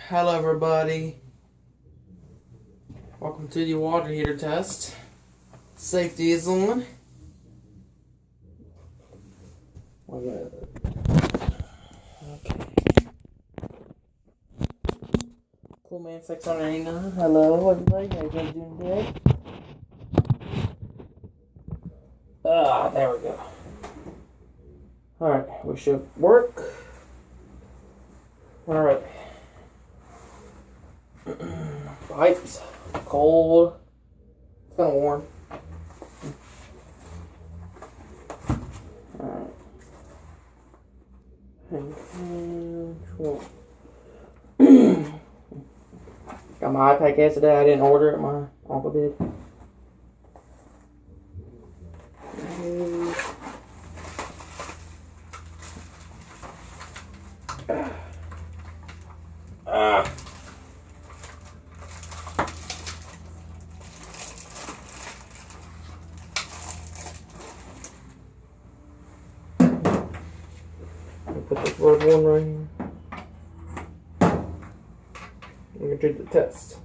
Hello everybody. Welcome to the water heater test. Safety is on. Okay. Cool man 689. Hello everybody. How you guys doing today? There we go. Alright, we should work. Alright. Pipes. Cold. It's kind of warm. Alright. Got my iPad case today. I didn't order it. My uncle did. Put this red one right here. We're gonna do the test.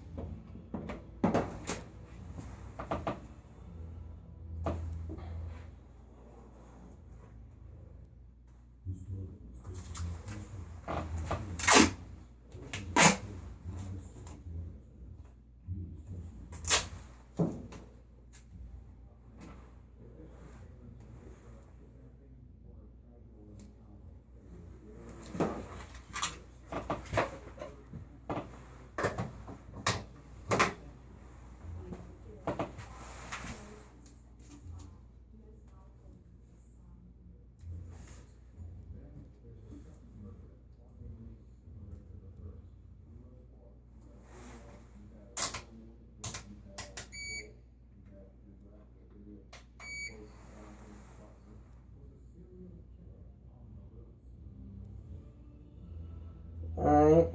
Alright.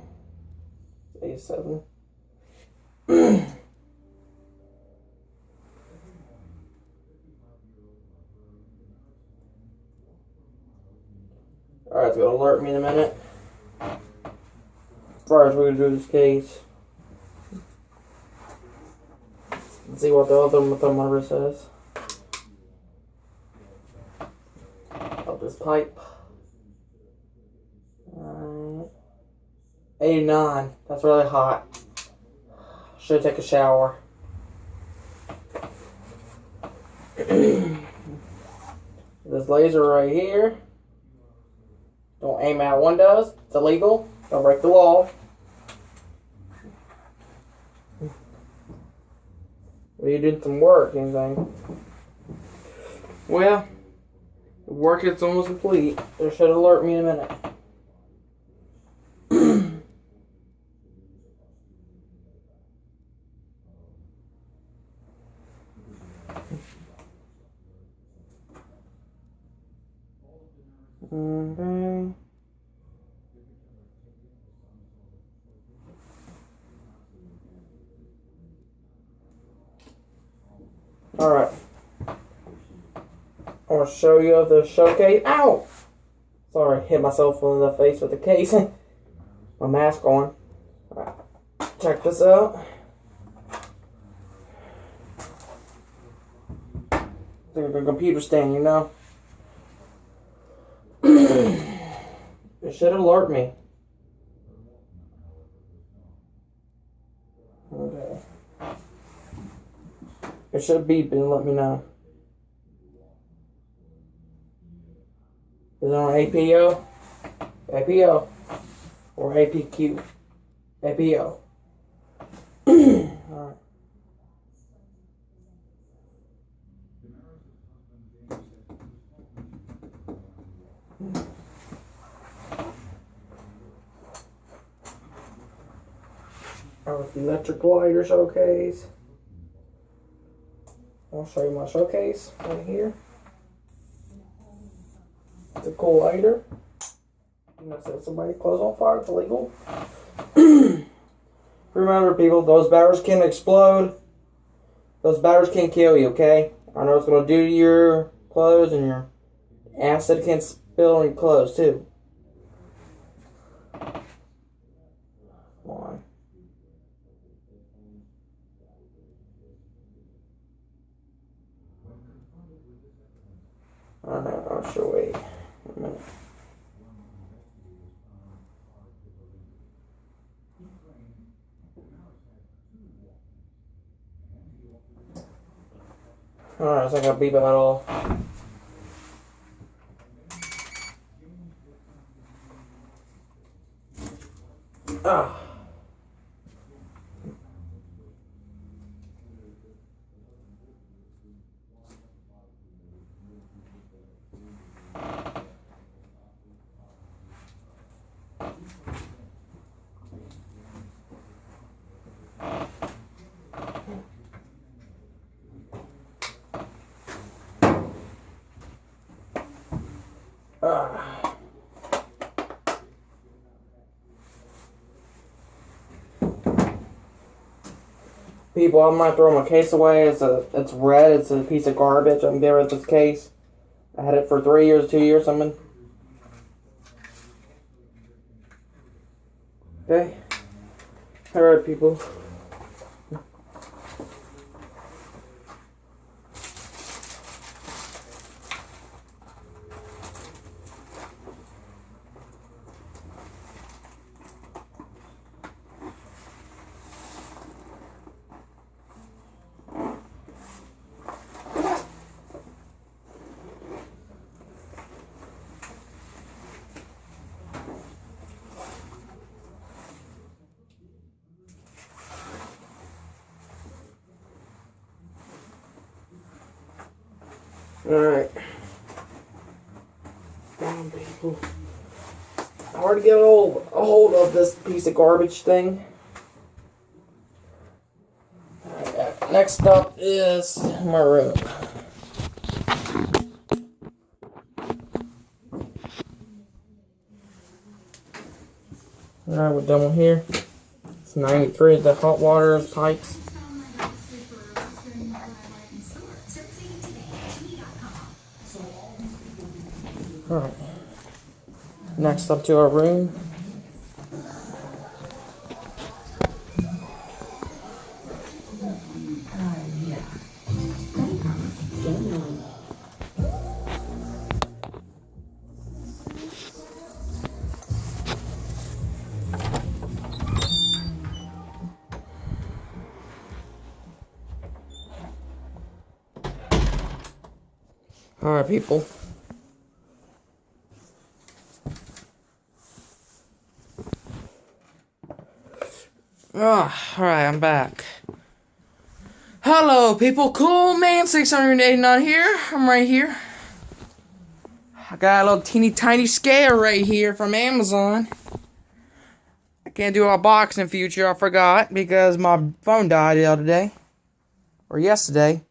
87. Alright, it's gonna alert me in a minute. First, we're gonna do this case. Let's see what the other thermometer says. Of this pipe. 89. That's really hot. Should take a shower. This laser right here. Don't aim at windows. It's illegal. Don't break the law. Well, you did some work, anything? Well, the work is almost complete. It should alert me in a minute. Okay. Alright. I want to show you the showcase. Ow! Sorry, hit myself in the face with the case. My mask on. Alright. Check this out. It's like a computer stand, you know? It should alert me. Okay. It should beep and let me know. Is it on APO? APO. Or APQ? APO. Alright. With the electric lighter showcase. I'll show you my showcase right here. It's a cool lighter. You know, set somebody's clothes on fire, it's illegal. Remember, people, those batteries can explode. Those batteries can kill you, okay? I know it's going to do to your clothes, and your acid can spill on your clothes, too. Come on. Alright, I think I beat that all. Ah. People, I'm not throwing my case away. It's red. It's a piece of garbage. I'm getting rid of this case. I had it for 3 years, 2 years, something. Okay. Alright, people. Alright. Damn, people. Hard to get a hold of this piece of garbage thing. Alright, next up is my room. Alright, we're done with here. It's 93, the hot water pipes. Alright. Next up to our room. Alright, people. Alright, I'm back. Hello, people. Cool Man 689 here. I'm right here. I got a little teeny tiny scare right here from Amazon. I can't do a box in the future. I forgot because my phone died the other day. Or yesterday.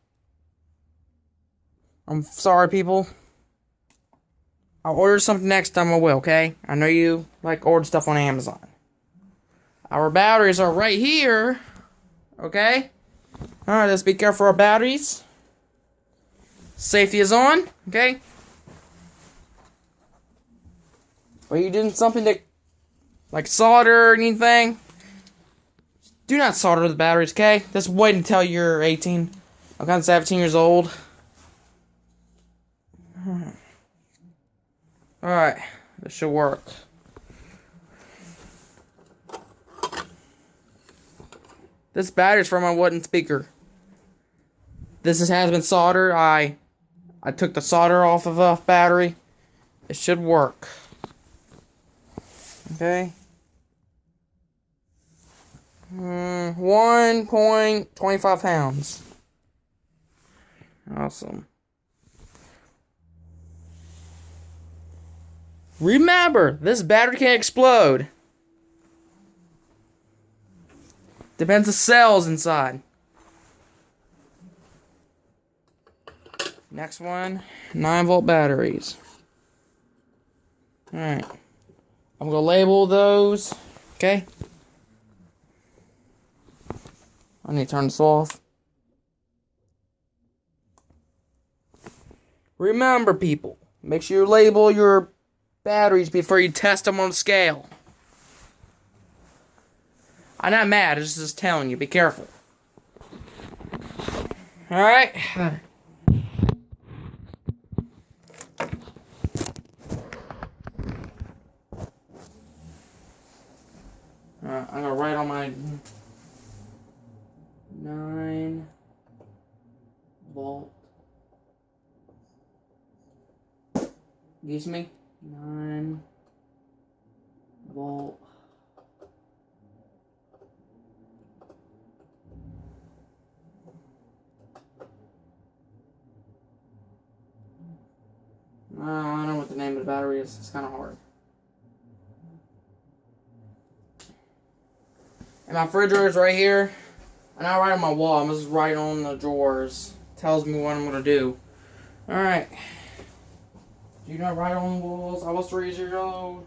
I'm sorry, people. I'll order something next time I will, okay? I know you like order stuff on Amazon. Our batteries are right here. Okay? Alright, let's be careful for our batteries. Safety is on, okay? Are you doing something to, like solder or anything? Do not solder the batteries, okay? Just wait until you're 18. I'm kind of 17 years old. Alright, this should work. This battery's from my wooden speaker. This has been soldered. I took the solder off of the battery. It should work. Okay. 1.25 pounds. Awesome. Remember, this battery can explode. Depends on the cells inside. Next one, 9-volt batteries. Alright. I'm going to label those. Okay. I need to turn this off. Remember, people, make sure you label your batteries before you test them on the scale. I'm not mad, it's just telling you, be careful. Alright. I'm gonna write on my 9-volt Excuse me. 9-volt. I don't know what the name of the battery is. It's kind of hard. And my refrigerator is right here. I'm not right on my wall. I'm just right on the drawers. Tells me what I'm going to do. Alright. Do you not write on the walls? I was 3 years old.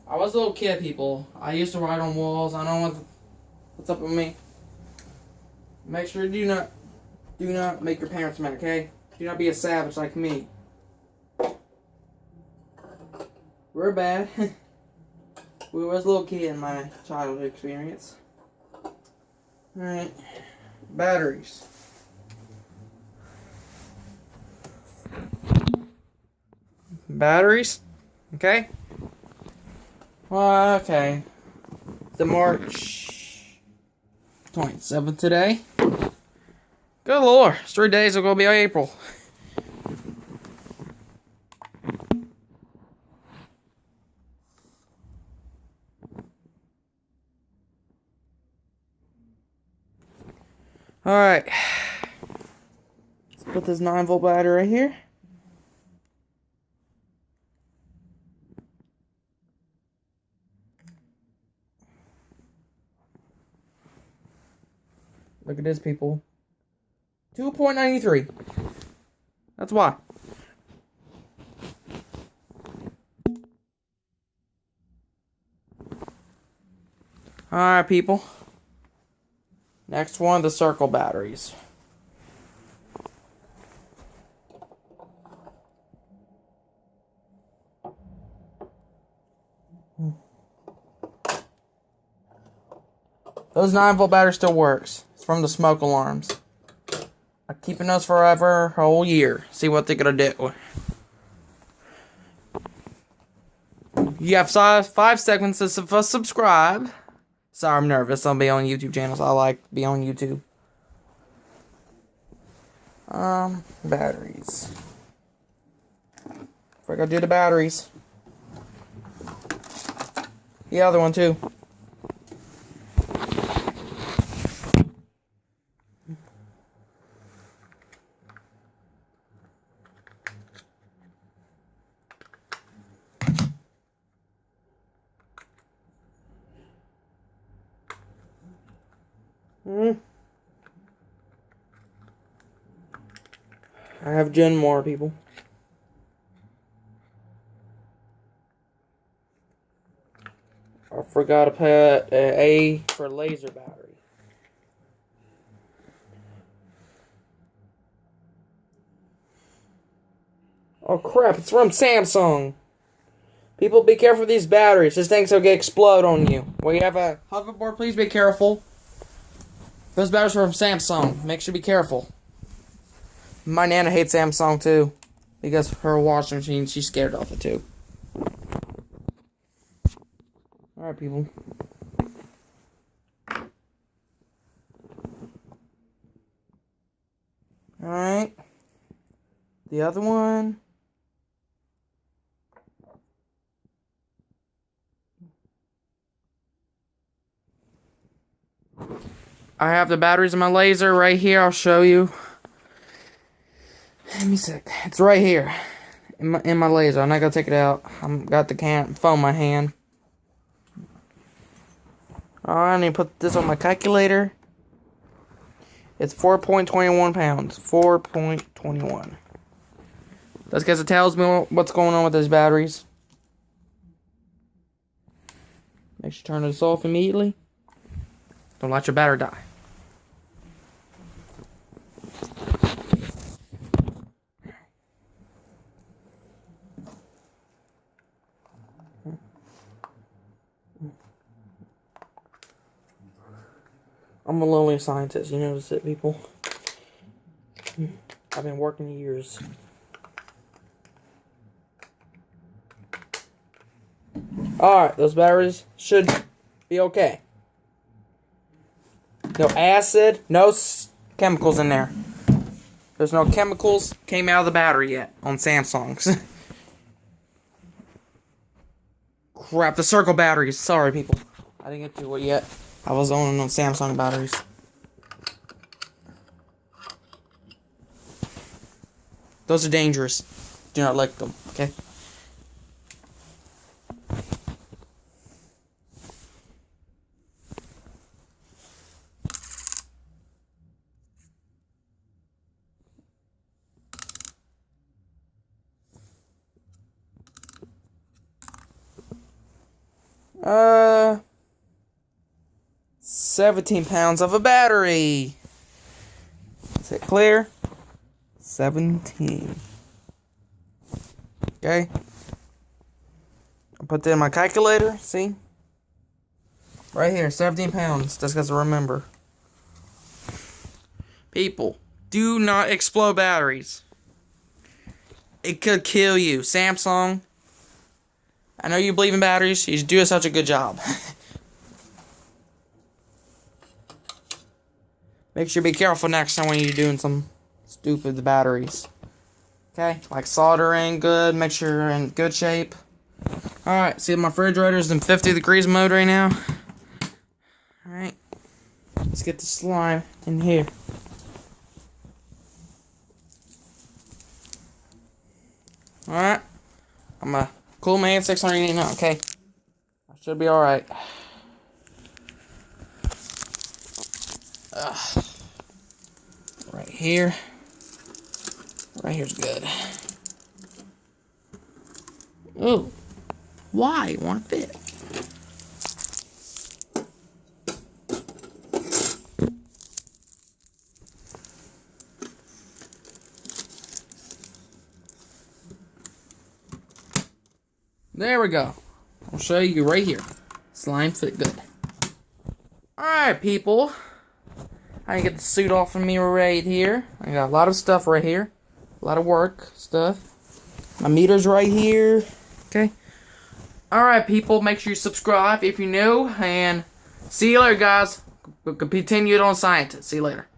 I was a little kid, people. I used to write on walls. I don't know what's up with me. Make sure do not make your parents mad, okay? Do not be a savage like me. We're bad. We was a little kid in my childhood experience. Alright. Batteries. Batteries? Okay. Well, okay. The March 27th today. Good Lord. It's 3 days ago, it'll be April. Alright. Let's put this 9-volt battery right here. Look at this, people. 2.93. That's why. Alright, people. Next one, the circle batteries. Those 9-volt batteries still works. It's from the smoke alarms. I'm keeping those forever, a whole year. See what they're gonna do. You have 5 seconds to subscribe. Sorry, I'm nervous. I'll be on YouTube channels. I like to be on YouTube. Batteries. We're gonna do the batteries. The other one too. I have Gen more, people. I forgot to put A for laser battery. Oh crap, it's from Samsung. People, be careful with these batteries. This thing's gonna explode on you. When you have a hoverboard, please be careful. Those batteries are from Samsung. Make sure to be careful. My Nana hates Samsung too. Because her washing machine, she's scared of it too. Alright, people. Alright. The other one. I have the batteries in my laser right here. I'll show you. Let me see. It's right here in my laser. I'm not gonna take it out. I've got the phone in my hand. Alright, I need to put this on my calculator. It's 4.21 pounds. 4.21. That's because it tells me what's going on with those batteries. Make sure you turn this off immediately. Don't let your battery die. I'm a lonely scientist, you notice it, people? I've been working years. Alright, those batteries should be okay. No acid, no chemicals in there. There's no chemicals came out of the battery yet on Samsungs. Crap, the circle batteries. Sorry, people. I didn't get to it yet. I was on Samsung batteries. Those are dangerous. Do not lick them, okay? Uh, 17 pounds of a battery. Is it clear? 17. Okay. I'll put that in my calculator. See? Right here, 17 pounds. Just because I remember. People, do not explode batteries. It could kill you. Samsung, I know you believe in batteries. You do such a good job. Make sure you be careful next time when you're doing some stupid batteries. Okay? Like soldering good. Make sure you're in good shape. Alright, see my refrigerator's in 50 degrees mode right now. Alright. Let's get the slime in here. Alright. I'm a cool man, 689, okay? I should be alright. Right here. Right here's good. Ooh. Why? It won't fit. There we go. I'll show you right here. Slime fit good. Alright, people. I get the suit off of me right here. I got a lot of stuff right here. A lot of work stuff. My meter's right here. Okay. Alright, people. Make sure you subscribe if you're new. And see you later, guys. We'll continue it on Scientist. See you later.